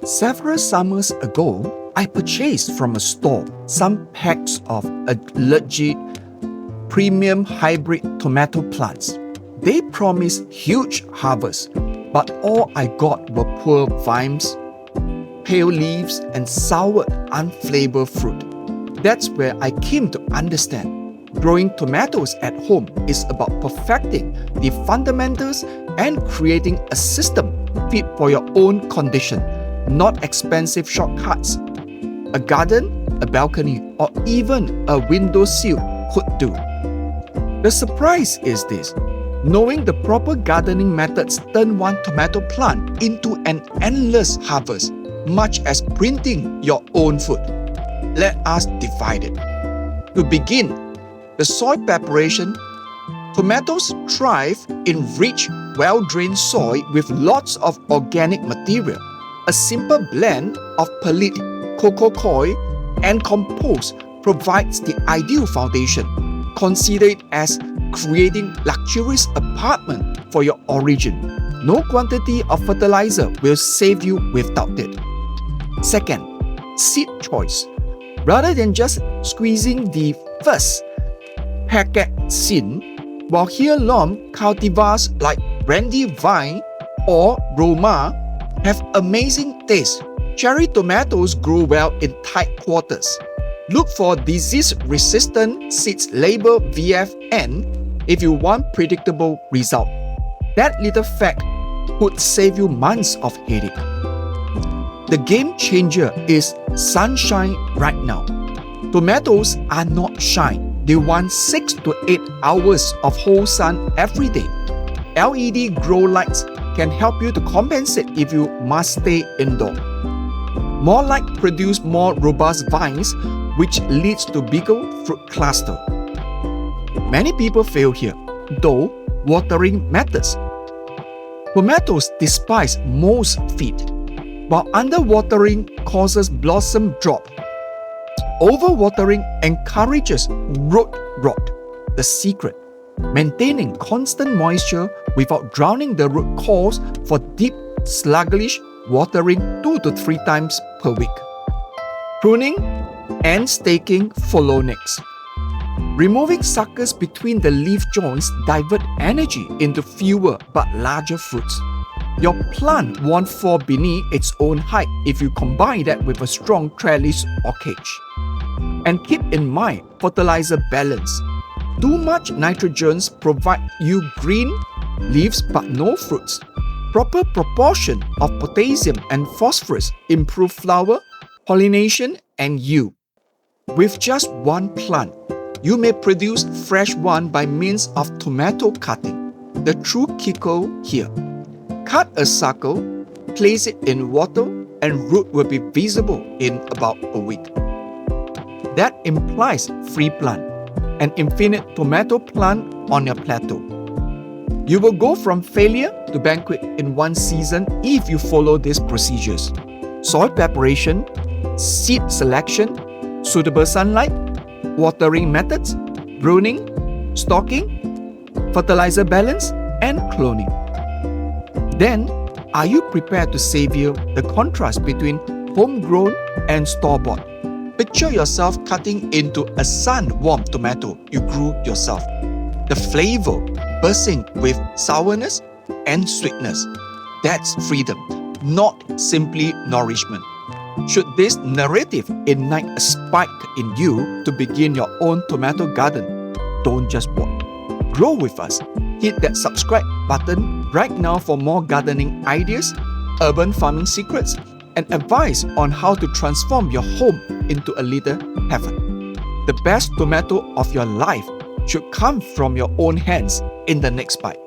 Several summers ago, I purchased from a store some packs of allergic premium hybrid tomato plants. They promised huge harvests, but all I got were poor vines, pale leaves, and soured, unflavored fruit. That's where I came to understand growing tomatoes at home is about perfecting the fundamentals and creating a system fit for your own condition, not expensive shortcuts. A garden, a balcony, or even a windowsill could do. The surprise is this: knowing the proper gardening methods turn one tomato plant into an endless harvest, much as printing your own food. Let us divide it. To begin, the soil preparation. Tomatoes thrive in rich, well-drained soil with lots of organic material. A simple blend of peat, cocoa coir, and compost provides the ideal foundation. Consider it as creating luxurious apartment for your origin. No quantity of fertilizer will save you without it. Second, seed choice. Rather than just squeezing the first packet seed, while heirloom cultivars like Brandywine or Roma have amazing taste, cherry tomatoes grow well in tight quarters. Look for disease-resistant seeds labeled VFN if you want predictable result. That little fact could save you months of headache. The game changer is sunshine right now. Tomatoes are not shy. They want 6 to 8 hours of whole sun every day. LED grow lights can help you to compensate if you must stay indoor. More light produce more robust vines, which leads to bigger fruit cluster. Many people fail here, though watering methods. Tomatoes despise most feed, while underwatering causes blossom drop. Overwatering encourages root rot. The secret: maintaining constant moisture without drowning the root calls for deep, sluggish watering 2 to 3 times per week. Pruning and staking follow next. Removing suckers between the leaf joints divert energy into fewer but larger fruits. Your plant won't fall beneath its own height if you combine that with a strong trellis or cage. And keep in mind fertilizer balance. Too much nitrogen provides you green leaves but no fruits. Proper proportion of potassium and phosphorus improve flower, pollination, and yield. With just one plant, you may produce fresh one by means of tomato cutting. The true kicker here: cut a sucker, place it in water, and root will be visible in about a week. That implies free plant, an infinite tomato plant on your plateau. You will go from failure to banquet in one season if you follow these procedures: soil preparation, seed selection, suitable sunlight, watering methods, pruning, stocking, fertilizer balance, and cloning. Then, are you prepared to savor the contrast between homegrown and store-bought? Picture yourself cutting into a sun-warmed tomato you grew yourself. The flavor bursting with sourness and sweetness. That's freedom, not simply nourishment. Should this narrative ignite a spark in you to begin your own tomato garden, don't just watch. Grow with us. Hit that subscribe button right now for more gardening ideas, urban farming secrets, and advice on how to transform your home into a little heaven. The best tomato of your life should come from your own hands in the next bite.